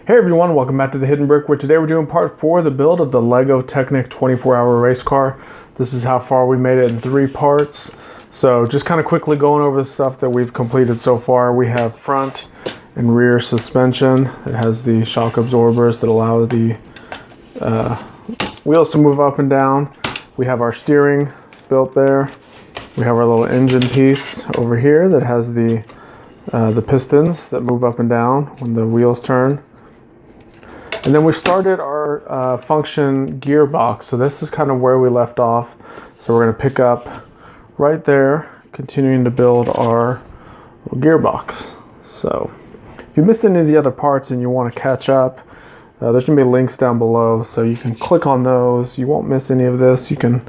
Hey everyone, welcome back to the Hidden Brick, where today we're doing part 4 of the build of the LEGO Technic 24-hour race car. This is how far we made it in 3 parts. So just kind of quickly going over the stuff that we've completed so far. We have front and rear suspension. It has the shock absorbers that allow the wheels to move up and down. We have our steering built there. We have our little engine piece over here that has the pistons that move up and down when the wheels turn. And then we started our function gearbox. So this is kind of where we left off. So we're going to pick up right there, continuing to build our gearbox. So if you missed any of the other parts and you want to catch up, there's going to be links down below. So you can click on those. You won't miss any of this. You can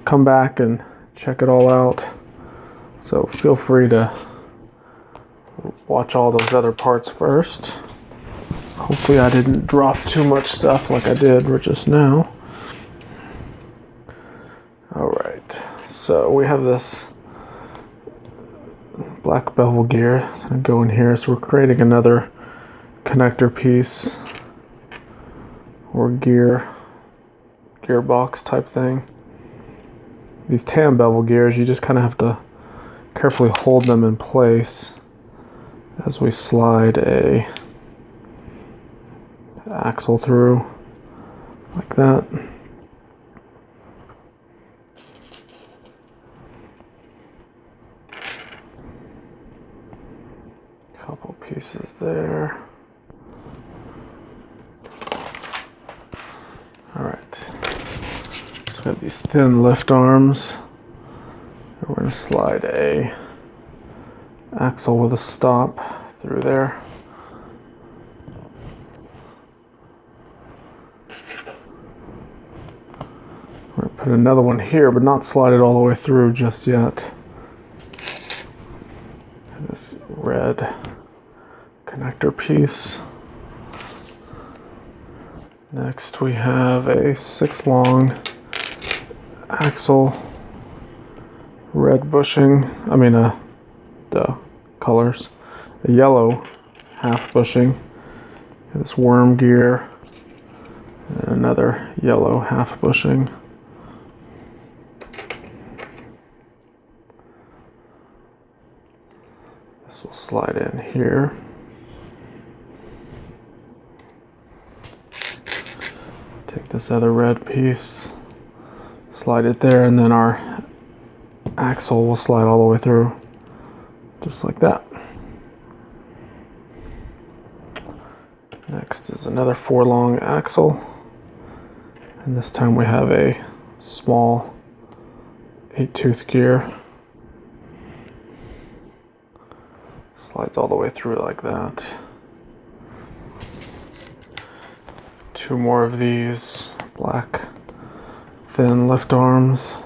come back and check it all out. So feel free to watch all those other parts first. Hopefully I didn't drop too much stuff like I did just now. Alright, so we have this black bevel gear. It's going to go in here. So we're creating another connector piece or gearbox type thing. These tan bevel gears, you just kind of have to carefully hold them in place as we slide a axle through like that. Couple pieces there. All right. So we have these thin lift arms. We're going to slide a axle with a stop through there. We're going to put another one here, but not slide it all the way through just yet. This red connector piece. Next we have a 6 long axle, red bushing, the colors, a yellow half bushing, this worm gear, and another yellow half bushing. This will slide in here. Take this other red piece, slide it there, and then our axle will slide all the way through, just like that. Next is another 4 long axle, and this time we have a small 8-tooth gear. Slides all the way through like that. 2 more of these black thin lift arms.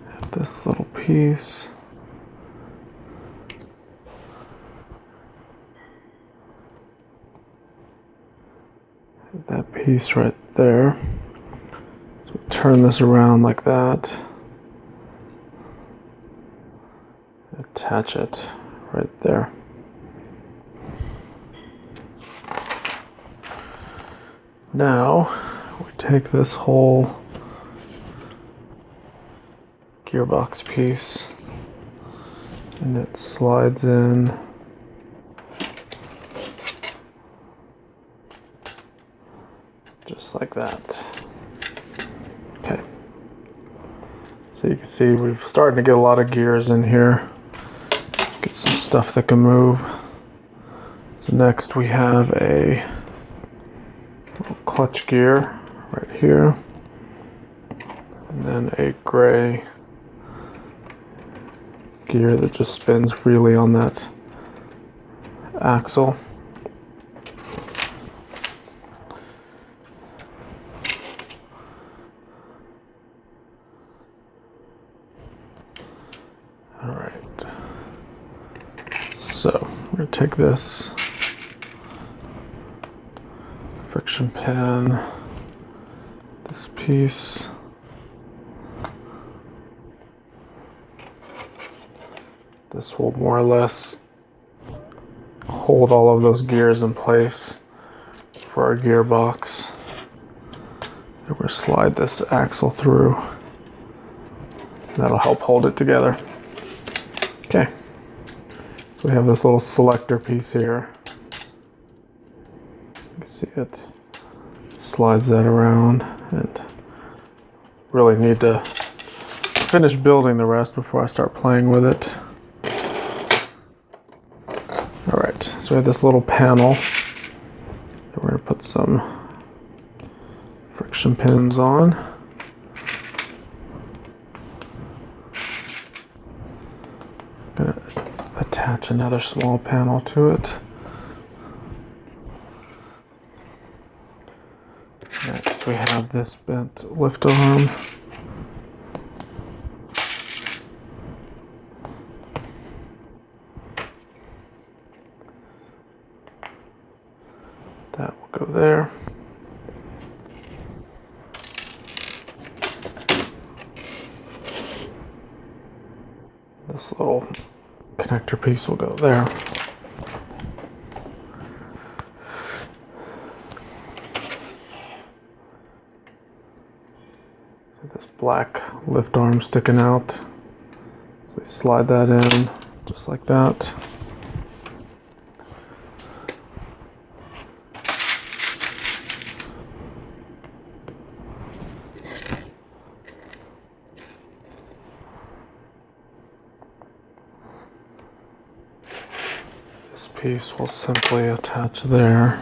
Have this little piece. Have that piece right there. So turn this around like that. Attach it right there. Now we take this whole gearbox piece and it slides in just like that. Okay. So you can see we've started to get a lot of gears in here. Get some stuff that can move. So next we have a little clutch gear right here. And then a gray gear that just spins freely on that axle. All right. So we're going to take this friction pin, this piece, This will more or less hold all of those gears in place for our gearbox. And we're going to slide this axle through. That'll help hold it together. Okay. So we have this little selector piece here. You can see it slides that around, and really need to finish building the rest before I start playing with it. Alright, so we have this little panel that we're going to put some friction pins on. Going to attach another small panel to it. Next we have this bent lift arm. That will go there. This little connector piece will go there. This black lift arm sticking out. So we slide that in just like that. This piece will simply attach there.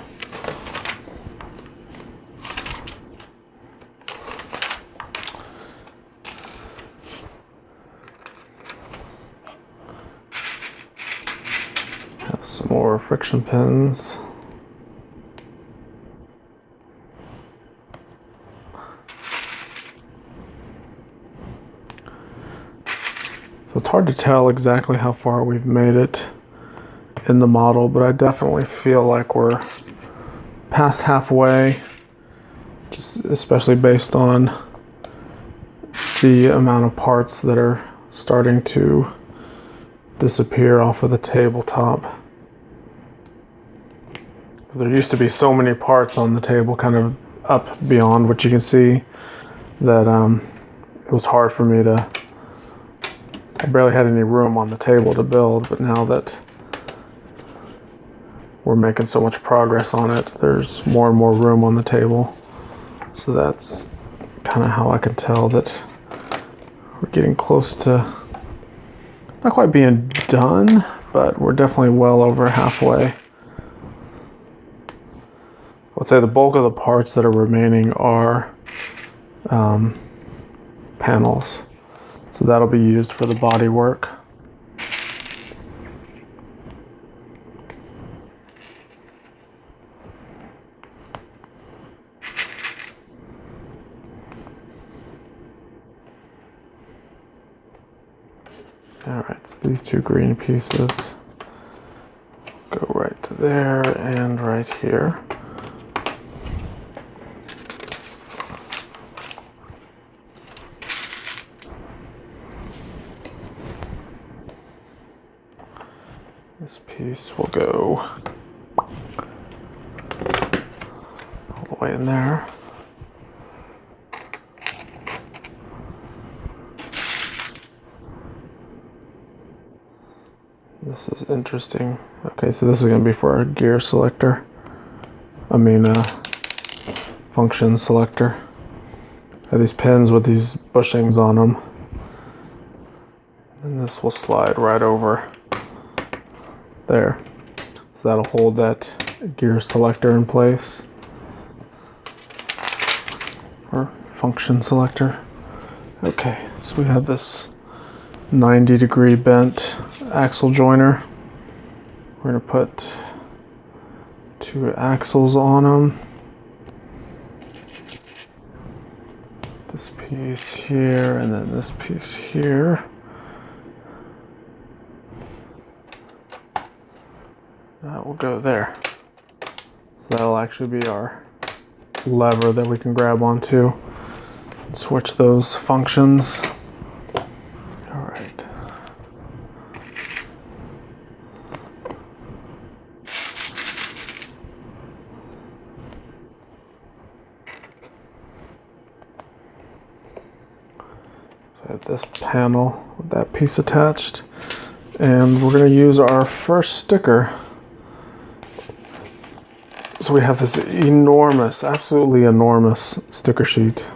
Have some more friction pins. So it's hard to tell exactly how far we've made it in the model, but I definitely feel like we're past halfway, just especially based on the amount of parts that are starting to disappear off of the tabletop. There used to be so many parts on the table, kind of up beyond what you can see, that it was hard for me to, I barely had any room on the table to build, but now that we're making so much progress on it, there's more and more room on the table. So that's kind of how I can tell that we're getting close to not quite being done, but we're definitely well over halfway. I would say the bulk of the parts that are remaining are panels. So that'll be used for the body work. Alright, so these two green pieces go right to there and right here. This piece will go all the way in there. This is interesting. Okay, so this is going to be for our gear selector. Function selector. I have these pins with these bushings on them. And this will slide right over there. So that'll hold that gear selector in place. Or function selector. Okay, so we have this 90-degree bent axle joiner. We're going to put two axles on them. This piece here and then this piece here. That will go there. So that'll actually be our lever that we can grab onto and switch those functions. Alright. Got this panel with that piece attached. And we're going to use our first sticker. So we have this enormous, absolutely enormous sticker sheet.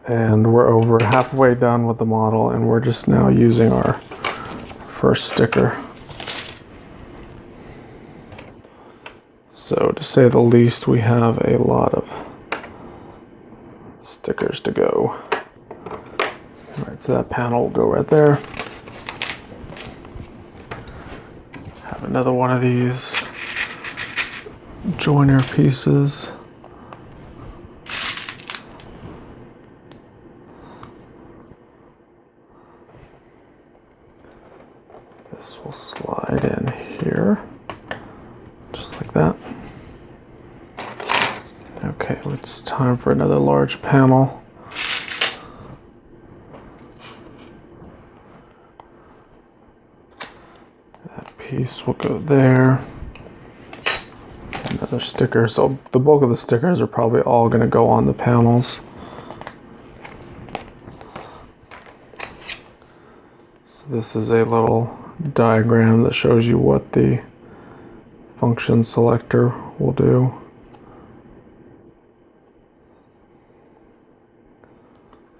And we're over halfway done with the model, and we're just now using our first sticker. So to say the least, we have a lot of stickers to go. All right, so that panel will go right there. Have another one of these joiner pieces. This will slide in here, just like that. Okay, it's time for another large panel. That piece will go there. Another sticker. So the bulk of the stickers are probably all going to go on the panels. So this is a little diagram that shows you what the function selector will do.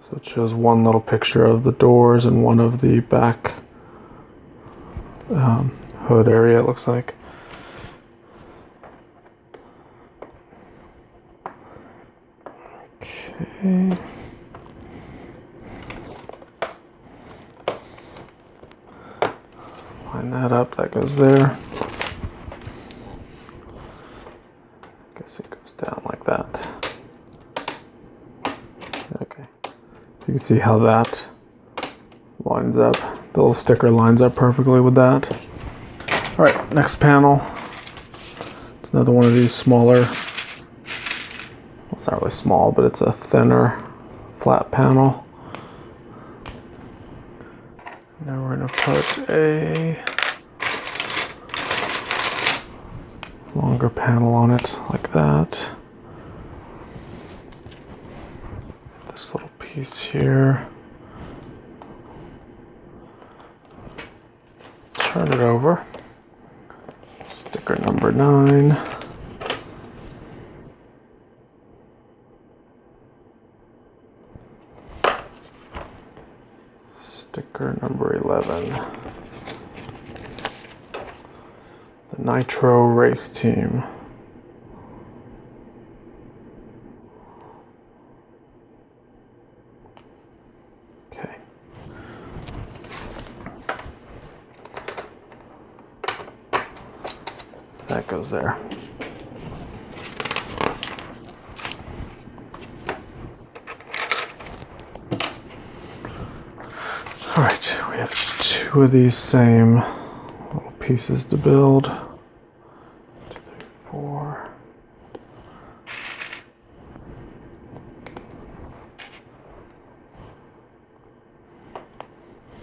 So it shows one little picture of the doors and one of the back hood area, it looks like. Okay. Line that up, that goes there. I guess it goes down like that. Okay. You can see how that lines up. The little sticker lines up perfectly with that. All right, next panel. It's another one of these smaller, well, it's not really small, but it's a thinner flat panel. Now we're going to put a longer panel on it like that. This little piece here. Turn it over. Sticker number 9. Sticker number 11. The Nitro Race Team. Okay. That goes there. All right, we have 2 of these same little pieces to build. 2, 3, 4.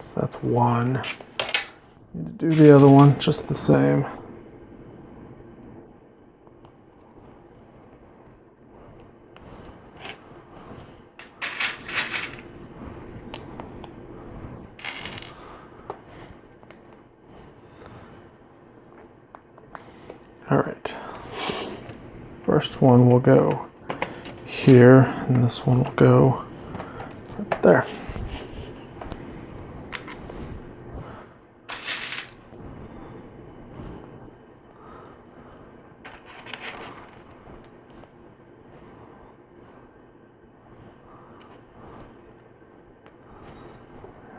So that's one. Need to do the other one just the same. All right, so first one will go here, and this one will go right there.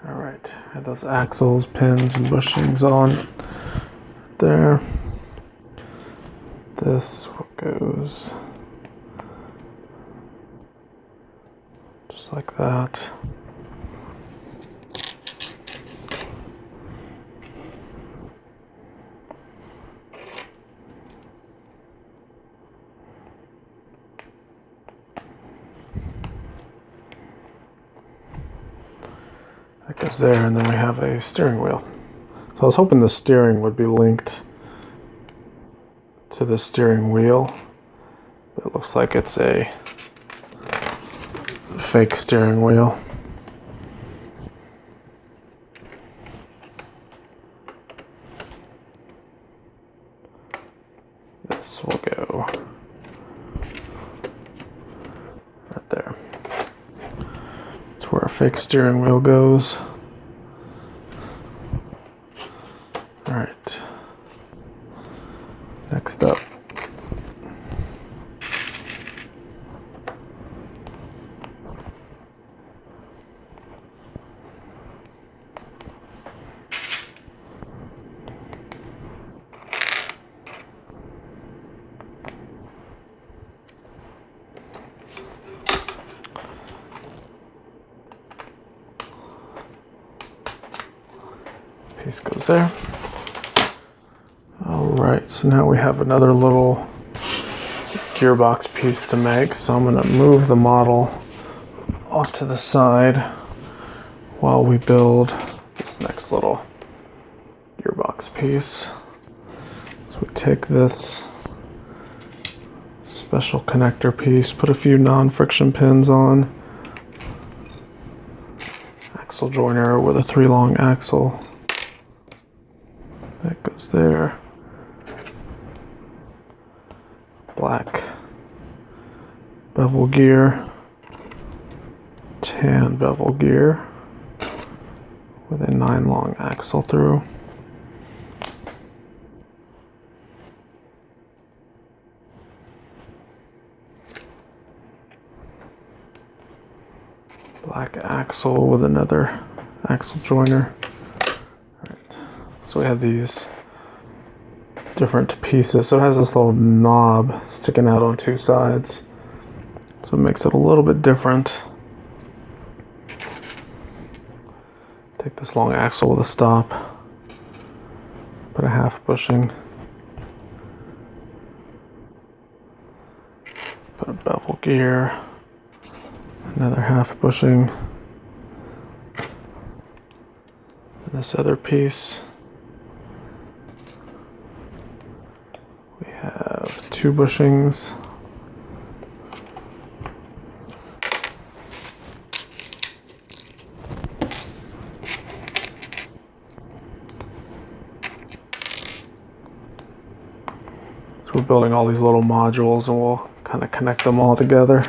All right, have those axles, pins, and bushings on there. This goes just like that. That goes there, and then we have a steering wheel. So I was hoping the steering would be linked to the steering wheel, but it looks like it's a fake steering wheel. This will go right there. That's where our fake steering wheel goes. All right. Next up. Piece goes there. All right, so now we have another little gearbox piece to make. So I'm going to move the model off to the side while we build this next little gearbox piece. So we take this special connector piece, put a few non-friction pins on, axle joiner with a 3-long axle. That goes there. Black bevel gear, tan bevel gear with a 9-long axle through. Black axle with another axle joiner. Alright, so we have these different pieces. So it has this little knob sticking out on 2 sides. So it makes it a little bit different. Take this long axle with a stop. Put a half bushing. Put a bevel gear. Another half bushing. And this other piece. We have 2 bushings. So we're building all these little modules and we'll kind of connect them all together.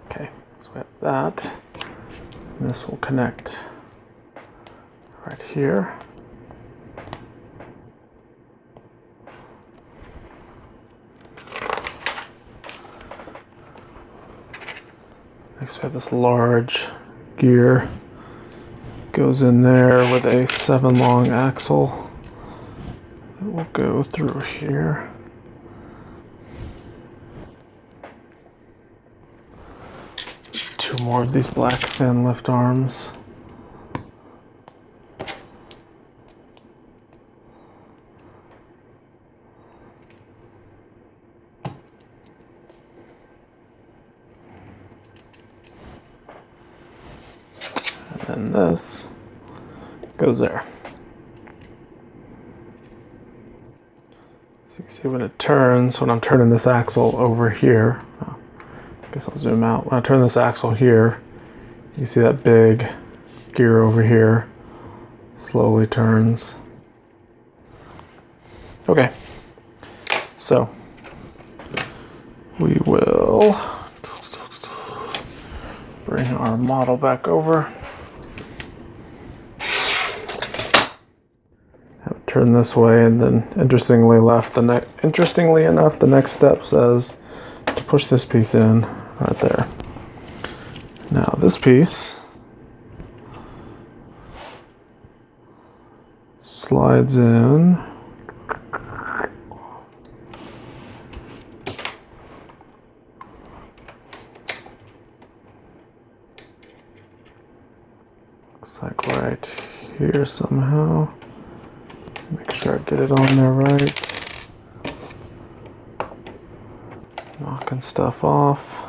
Okay, so we have that. And this will connect right here. Next we have this large gear. Goes in there with a 7-long axle. It will go through here. Two more of these black thin lift arms. And this goes there. So you can see when it turns, when I'm turning this axle over here, I guess I'll zoom out. When I turn this axle here, you see that big gear over here slowly turns. Okay, so we will bring our model back over. Turn this way, and then interestingly enough, the next step says to push this piece in right there. Now this piece slides in. Looks like right here somehow. Make sure I get it on there right. Knocking stuff off.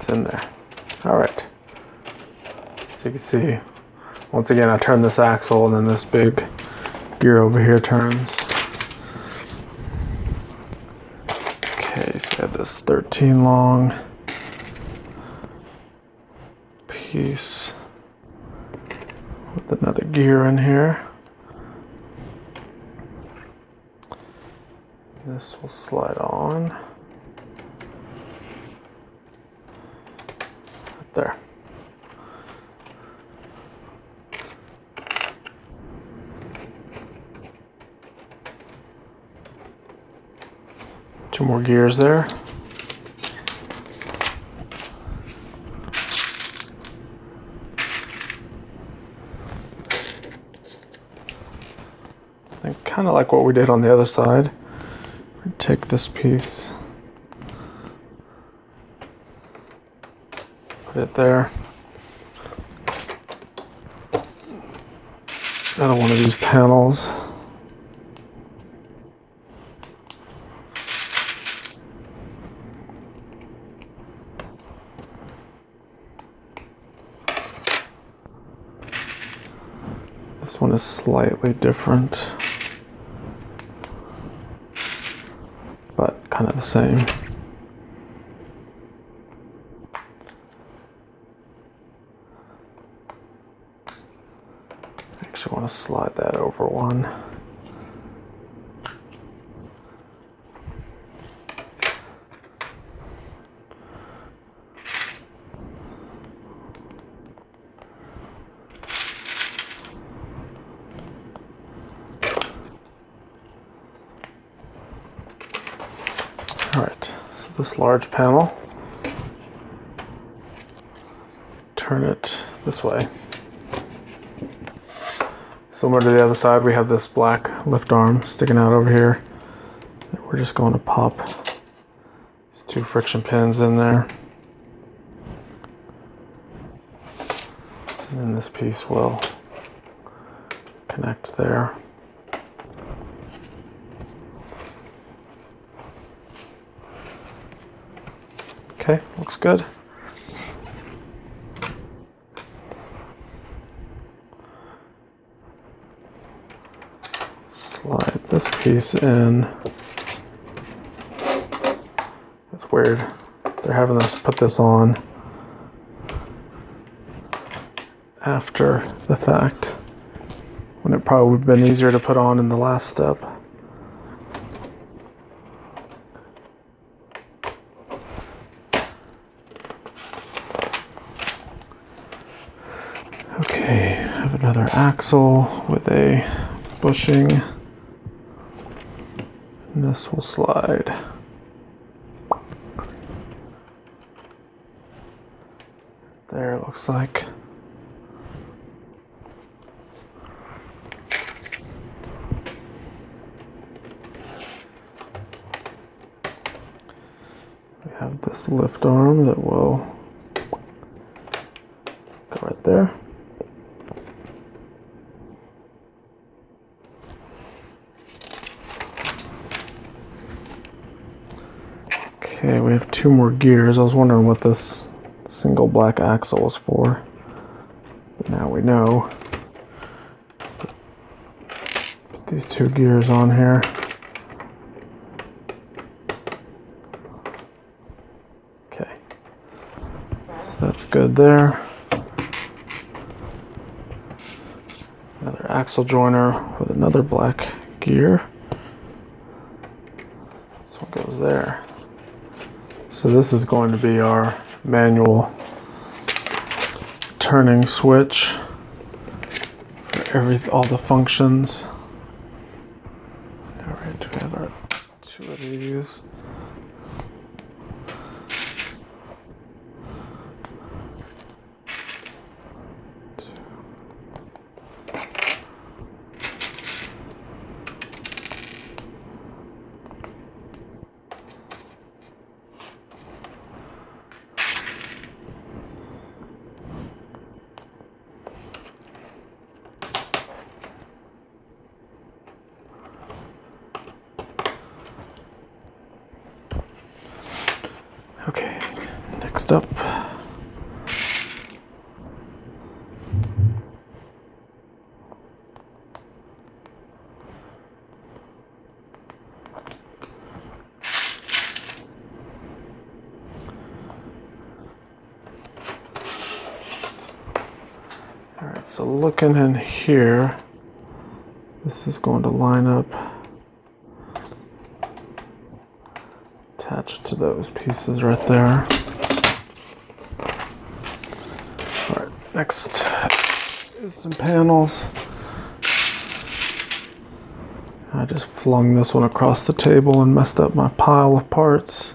It's in there. All right. So you can see, once again, I turn this axle and then this big gear over here turns. Okay, so we have this 13 long piece with another gear in here. This will slide on. Right there. Two more gears there. And kind of like what we did on the other side. We take this piece, put it there. Another one of these panels. This one is slightly different, but kind of the same. Actually want to slide that over one. All right, so this large panel, turn it this way. Similar to the other side, we have this black lift arm sticking out over here. We're just going to pop these two friction pins in there. And then this piece will connect there. Okay, looks good. Slide this piece in. That's weird. They're having us put this on after the fact, when it probably would have been easier to put on in the last step. Okay, I have another axle with a bushing, and this will slide. There, it looks like. We have this lift arm that will go right there. Okay, we have two more gears. I was wondering what this single black axle was for. But now we know. Put these two gears on here. Okay, so that's good there. Another axle joiner with another black gear. This one goes there. So this is going to be our manual turning switch for all the functions. All right, we have our two of these. Okay, next messed up. Alright, so looking in here, this is going to line up attached to those pieces right there. Alright, next is some panels. I just flung this one across the table and messed up my pile of parts.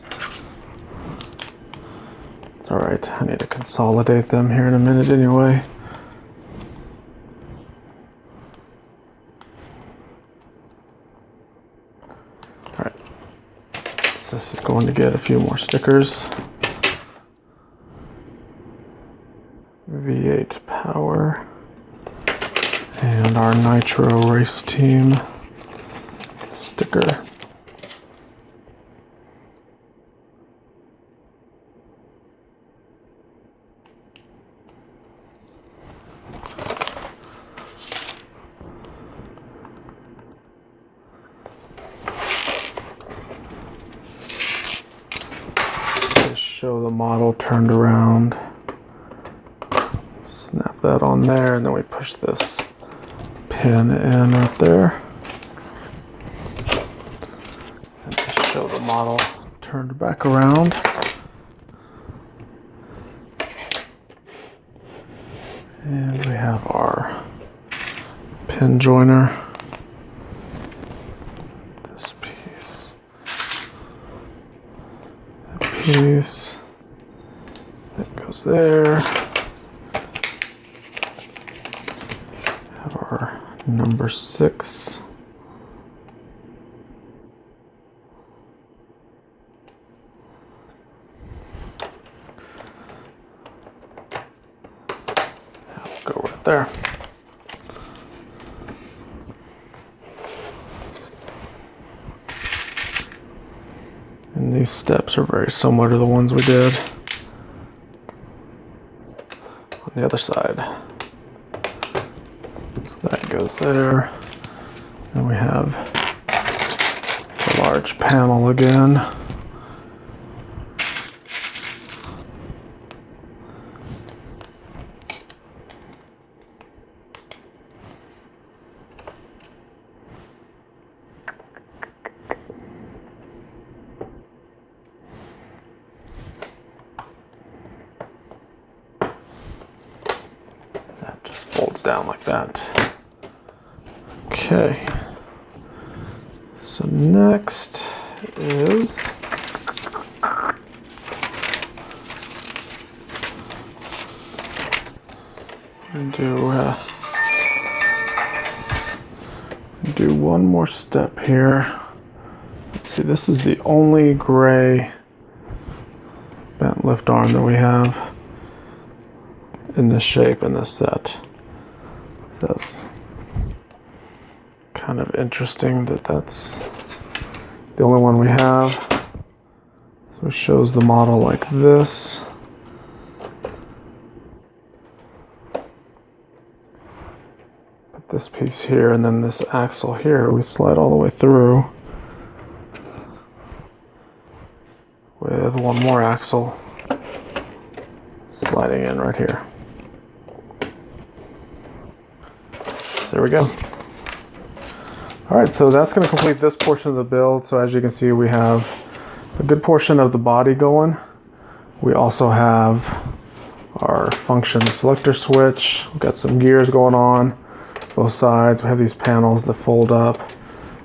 It's alright, I need to consolidate them here in a minute anyway. Alright, so this is going to get a few more stickers. V8 power and our Nitro Race Team sticker. Just show the model turned around. Snap that on there, and then we push this pin in right there. And just show the model turned back around. And we have our pin joiner. This piece. That piece. That goes there. Our number 6. That'll go right there. And these steps are very similar to the ones we did on the other side. That goes there. And we have the large panel again. That just folds down like that. Okay, so next is do one more step here. Let's see, this is the only gray bent lift arm that we have in this shape in this set. So that's kind of interesting that that's the only one we have. So it shows the model like this. Put this piece here, and then this axle here we slide all the way through with one more axle sliding in right here. There we go. Alright, so that's going to complete this portion of the build. So as you can see, we have a good portion of the body going. We also have our function selector switch. We've got some gears going on both sides. We have these panels that fold up.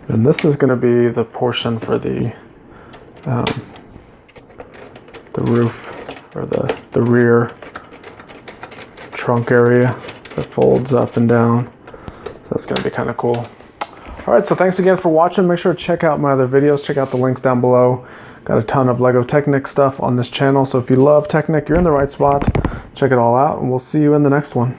And this is going to be the portion for the roof, or the rear trunk area that folds up and down. So that's going to be kind of cool. Alright, so thanks again for watching. Make sure to check out my other videos. Check out the links down below. Got a ton of LEGO Technic stuff on this channel. So if you love Technic, you're in the right spot. Check it all out, and we'll see you in the next one.